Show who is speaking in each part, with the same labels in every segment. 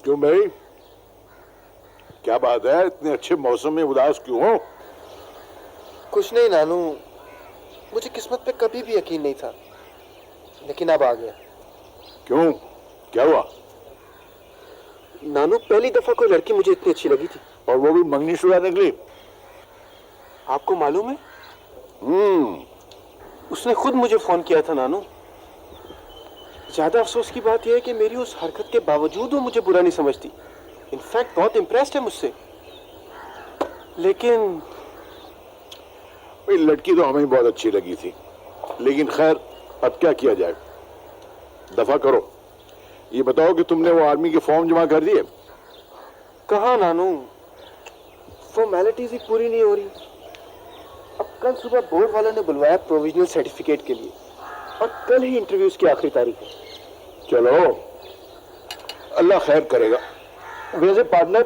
Speaker 1: क्यों भाई, क्या बात है? इतने अच्छे मौसम में उदास क्यों हो?
Speaker 2: कुछ नहीं नानू, मुझे किस्मत पे कभी भी यकीन नहीं था, लेकिन अब आ गया।
Speaker 1: क्यों, क्या हुआ?
Speaker 2: नानू, पहली दफा कोई लड़की मुझे इतनी अच्छी लगी थी,
Speaker 1: और वो भी मंगनीशुरा निकली।
Speaker 2: आपको मालूम है? उसने खुद मुझे फोन किया था नानू। ज्यादा अफसोस की बात यह है कि मेरी उस हरकत के बावजूद वो मुझे बुरा नहीं समझती। इनफैक्ट बहुत इम्प्रेस्ड है मुझसे। लेकिन
Speaker 1: भाई लड़की तो हमें बहुत अच्छी लगी थी, लेकिन खैर अब क्या किया जाए, दफा करो। ये बताओ कि तुमने वो आर्मी के फॉर्म जमा कर दिए?
Speaker 2: कहाँ नानू, फॉर्मेलिटीज ही पूरी नहीं हो रही। अब कल सुबह बोर्ड वालों ने बुलवाया प्रोविजनल सर्टिफिकेट के लिए, और कल ही इंटरव्यूज की आखिरी तारीख है।
Speaker 1: चलो, अल्लाह खैर करेगा। वैसे पार्टनर,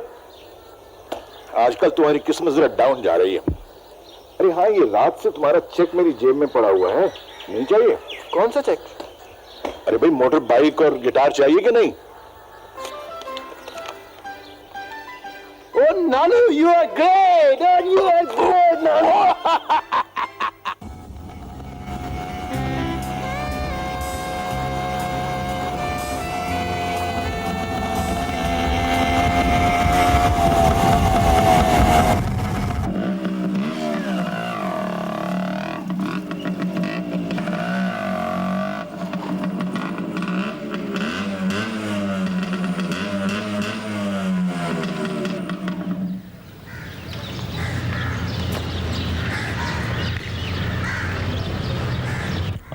Speaker 1: आजकल तुम्हारी किस्मत जरा डाउन जा रही है। अरे हाँ, ये रात से तुम्हारा चेक मेरी जेब में पड़ा हुआ है, नहीं चाहिए?
Speaker 2: कौन सा चेक?
Speaker 1: अरे भाई, मोटर बाइक और गिटार चाहिए कि नहीं?
Speaker 2: Oh Nanu, you are great! Oh, you are great, Nanu!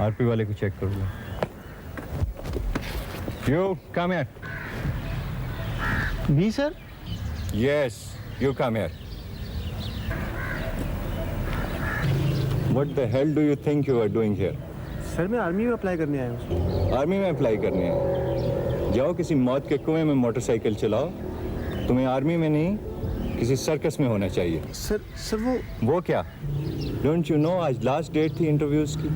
Speaker 3: RP वाले को चेक करूंगा। You come here.
Speaker 2: Me, sir?
Speaker 3: Yes, you come here. What the hell do you think you are doing here?
Speaker 2: Sir, मैं army में apply करने आया हूँ।
Speaker 3: Army में apply करने हैं? जाओ किसी मौत के कुएं में मोटरसाइकिल चलाओ। तुम्हें आर्मी में नहीं, किसी सर्कस में होना चाहिए।
Speaker 2: सर
Speaker 3: वो क्या? डोंट यू नो आज लास्ट डेट थी इंटरव्यूज की,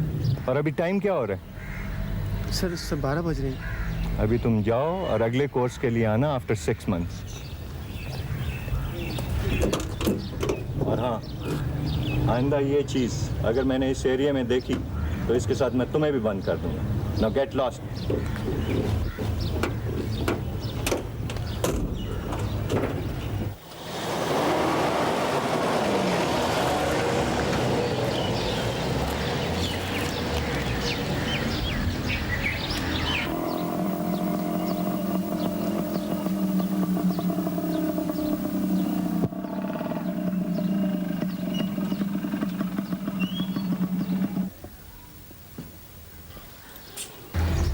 Speaker 3: और अभी टाइम क्या हो रहा है?
Speaker 2: सर 12 बज रहे हैं।
Speaker 3: अभी तुम जाओ और अगले कोर्स के लिए आना आफ्टर 6 months। और हाँ, आइंदा ये चीज़ अगर मैंने इस एरिया में देखी तो इसके साथ मैं तुम्हें भी बंद कर दूंगा। Now get lost.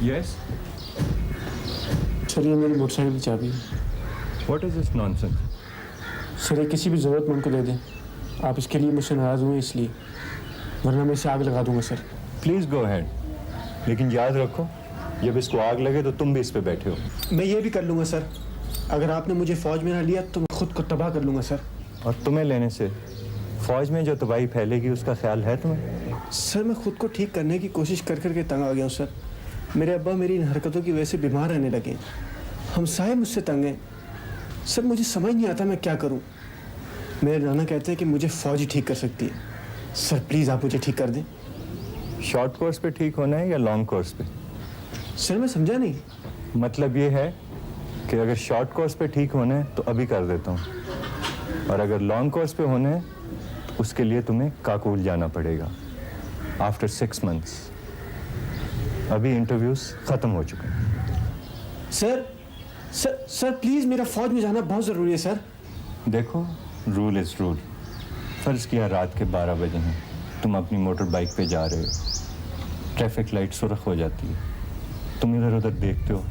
Speaker 3: Yes?
Speaker 4: Sir, ये मेरी मोटरसाइकिल की चाबी है।
Speaker 3: What is this nonsense?
Speaker 4: Sir, ये किसी भी ज़रूरतमंद को दे दें। आप इसके लिए मुझसे नाराज़ हुए इसलिए, वरना मैं इसे आग लगा दूंगा सर।
Speaker 3: Please go ahead. लेकिन याद रखो, जब इसको आग लगे तो तुम भी इस पे बैठे हो।
Speaker 4: मैं ये भी कर लूँगा सर। अगर आपने मुझे फ़ौज में ना लिया तो मैं खुद को तबाह कर लूँगा सर।
Speaker 3: और तुम्हें लेने से फौज में जो तबाही फैलेगी उसका ख्याल है तुम्हें?
Speaker 4: सर, मैं खुद को ठीक करने की कोशिश कर करके तंग आ गया हूँ सर। मेरे अब्बा मेरी इन हरकतों की वजह से बीमार रहने लगे। हमसाए मुझसे तंग हैं। सर, मुझे समझ नहीं आता मैं क्या करूं। मेरे नाना कहते हैं कि मुझे फौज ही ठीक कर सकती है। सर प्लीज़ आप मुझे ठीक कर दें।
Speaker 3: शॉर्ट कोर्स पे ठीक होना है या लॉन्ग कोर्स पे?
Speaker 4: सर, मैं समझा नहीं।
Speaker 3: मतलब ये है कि अगर शॉर्ट कोर्स पे ठीक होना है तो अभी कर देता हूँ, और अगर लॉन्ग कोर्स पे होना है तो उसके लिए तुम्हें काकुल जाना पड़ेगा आफ्टर 6 months। अभी इंटरव्यूज खत्म हो चुके हैं।
Speaker 4: सर प्लीज़, मेरा फौज में जाना बहुत ज़रूरी है सर।
Speaker 3: देखो, रूल इज़ रूल। फ़र्ज़ किया रात के 12 बजे हैं, तुम अपनी मोटर बाइक पे जा रहे हो, ट्रैफिक लाइट सुर्ख हो जाती है, तुम इधर उधर देखते हो,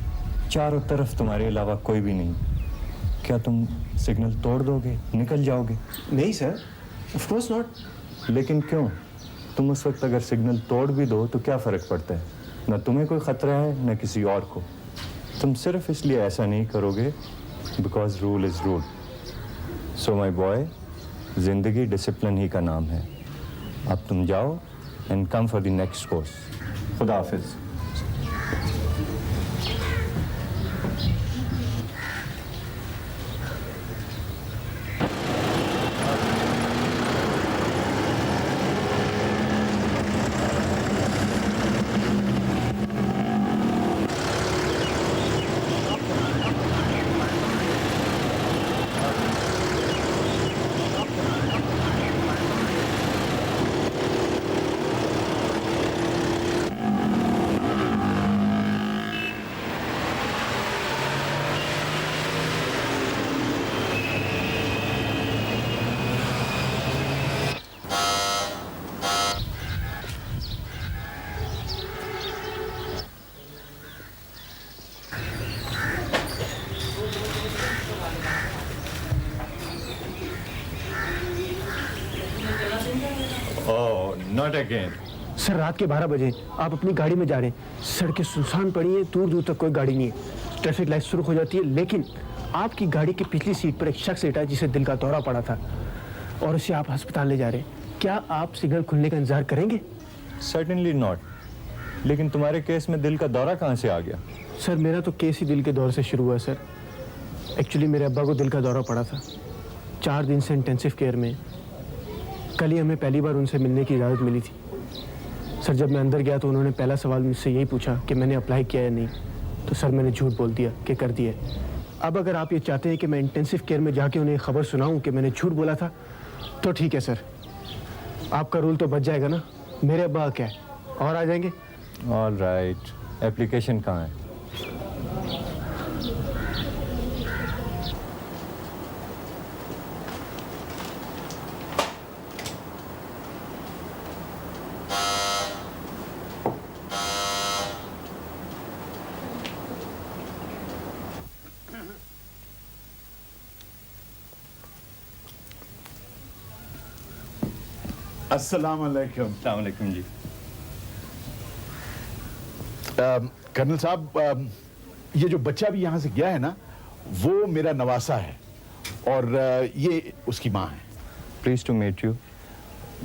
Speaker 3: चारों तरफ तुम्हारे अलावा कोई भी नहीं। क्या तुम सिग्नल तोड़ दोगे, निकल जाओगे?
Speaker 4: नहीं सर, ऑफ कोर्स नॉट।
Speaker 3: लेकिन क्यों? तुम उस वक्त अगर सिग्नल तोड़ भी दो तो क्या फ़र्क पड़ता है? न तुम्हें कोई ख़तरा है न किसी और को। तुम सिर्फ इसलिए ऐसा नहीं करोगे because rule is rule. So my boy, ज़िंदगी डिसिप्लिन ही का नाम है। अब तुम जाओ and come for the next course. खुदा हाफिज़। Oh, not again.
Speaker 4: सर रात के 12 बजे आप अपनी गाड़ी में जा रहे हैं, सड़कें सुनसान पड़ी हैं, दूर दूर तक कोई गाड़ी नहीं है, ट्रैफिक लाइट शुरू हो जाती है, लेकिन आपकी गाड़ी की पिछली सीट पर एक शख्स लेटा है जिसे दिल का दौरा पड़ा था और उसे आप अस्पताल ले जा रहे हैं। क्या आप सिग्नल खुलने का इंतजार करेंगे?
Speaker 3: Certainly not. लेकिन तुम्हारे केस में दिल का दौरा कहाँ से आ गया?
Speaker 4: सर मेरा तो केस ही दिल के दौरे से शुरू हुआ सर। एक्चुअली मेरे अब्बा को दिल का दौरा पड़ा था, 4 दिन से इंटेंसिव केयर में। कल ही हमें पहली बार उनसे मिलने की इजाज़त मिली थी। सर जब मैं अंदर गया तो उन्होंने पहला सवाल मुझसे यही पूछा कि मैंने अप्लाई किया या नहीं। तो सर मैंने झूठ बोल दिया कि कर दिया। अब अगर आप ये चाहते हैं कि मैं इंटेंसिव केयर में जाके उन्हें खबर सुनाऊं कि मैंने झूठ बोला था तो ठीक है सर, आपका रूल तो बच जाएगा ना। मेरे अब्बा क्या है और आ जाएंगे।
Speaker 3: All right. एप्लीकेशन कहाँ है?
Speaker 5: अस्सलाम वालेकुम।
Speaker 3: अस्सलाम वालेकुम जी।
Speaker 5: कर्नल साहब, ये जो बच्चा भी यहाँ से गया है ना, वो मेरा नवासा है और ये उसकी माँ है।
Speaker 3: Pleased to meet you.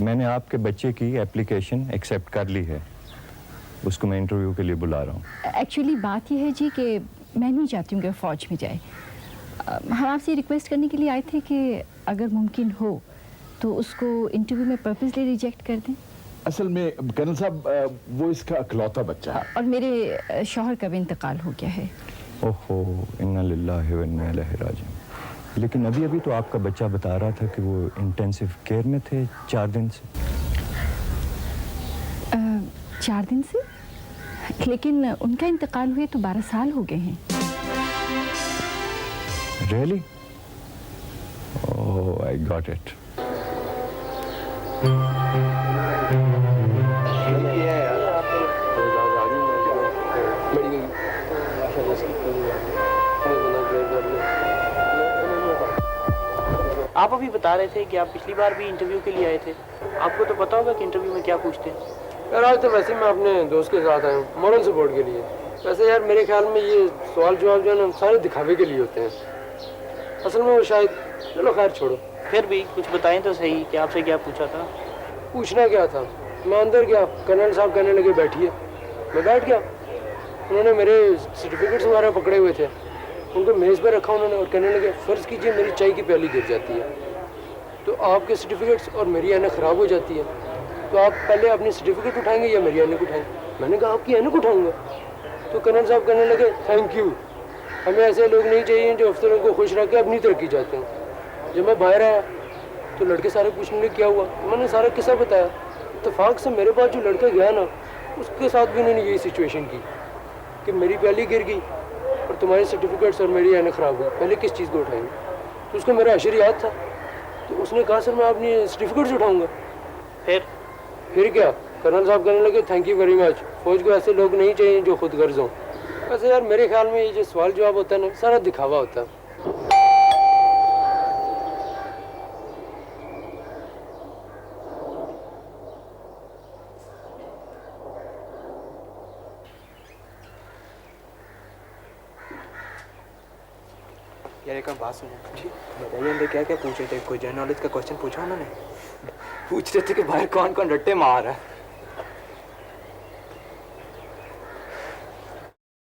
Speaker 3: मैंने आपके बच्चे की एप्लीकेशन एक्सेप्ट कर ली है, उसको मैं इंटरव्यू के लिए बुला रहा हूँ।
Speaker 6: एक्चुअली बात यह है जी कि मैं नहीं चाहती हूँ कि फौज में जाए। हम आपसे रिक्वेस्ट करने के लिए आए थे कि अगर मुमकिन हो तो उसको इंटरव्यू में पर्पसली रिजेक्ट कर दें।
Speaker 5: असल में कर्नल साहब, वो इसका इकलौता बच्चा है।
Speaker 6: और मेरे शौहर का भी इंतकाल हो गया है।
Speaker 3: ओहो, इन्ना लिल्लाहि व इन्ना इलैहि राजिऊन। लेकिन अभी अभी तो आपका बच्चा बता रहा था कि वो इंटेंसिव केयर में थे 4 दिन से।
Speaker 6: 4 दिन से? लेकिन उनका इंतकाल हुए तो 12 साल हो गए हैं।
Speaker 3: Really? Oh, I got it.
Speaker 7: आप अभी बता रहे थे कि आप पिछली बार भी इंटरव्यू के लिए आए थे। आपको तो पता होगा कि इंटरव्यू में क्या पूछते हैं।
Speaker 2: यार आज तो वैसे मैं अपने दोस्त के साथ आया हूँ मॉरल सपोर्ट के लिए। वैसे यार मेरे ख्याल में ये सवाल जवाब जो है ना सारे दिखावे के लिए होते हैं, असल में वो शायद, चलो खैर छोड़ो।
Speaker 7: फिर भी कुछ बताएं तो सही कि आपसे क्या पूछा था।
Speaker 2: पूछना क्या था, मैं अंदर गया, कर्नल साहब कहने लगे बैठिए, मैं बैठ गया। उन्होंने मेरे सर्टिफिकेट्स वगैरह पकड़े हुए थे, उनको मेज़ पर रखा उन्होंने और कहने लगे फ़र्ज़ कीजिए मेरी चाय की प्याली गिर जाती है तो आपके सर्टिफिकेट्स और मेरी ऐनक ख़राब हो जाती है, तो आप पहले अपनी सर्टिफिकेट उठाएंगे या मेरी ऐनक उठाएंगे। मैंने कहा आपकी ऐनक उठाऊंगा। तो कर्नल साहब कहने लगे थैंक यू, हमें ऐसे लोग नहीं चाहिए जो अफसरों को खुश रख के अपनी तरक्की चाहते हैं। जब मैं बाहर आया तो लड़के सारे पूछने लगे क्या हुआ, मैंने सारा किस्सा बताया। इत्तेफाक से मेरे पास जो लड़का गया ना, उसके साथ भी उन्होंने यही सिचुएशन की कि मेरी प्याली गिर गई और तुम्हारे सर्टिफिकेट्स और मेरी ऐनक ख़राब हुई, पहले किस चीज़ को उठाएंगे। तो उसको मेरा अशर याद था, तो उसने कहा सर मैं अपनी सर्टिफिकेट्स उठाऊँगा। फिर क्या, कर्नल साहब कहने लगे थैंक यू वेरी मच, फौज को ऐसे लोग नहीं चाहिए जो खुद गर्ज हों। वैसे यार मेरे ख्याल में ये जो सवाल जवाब होता है ना, सारा दिखावा होता है।
Speaker 8: यार एक बात सुनो, बताइए अंदर क्या क्या पूछ रहे थे? कोई जनरल नॉलेज का क्वेश्चन पूछा उन्होंने? पूछ रहे थे कि बाहर कौन कौन रट्टे मार रहा है।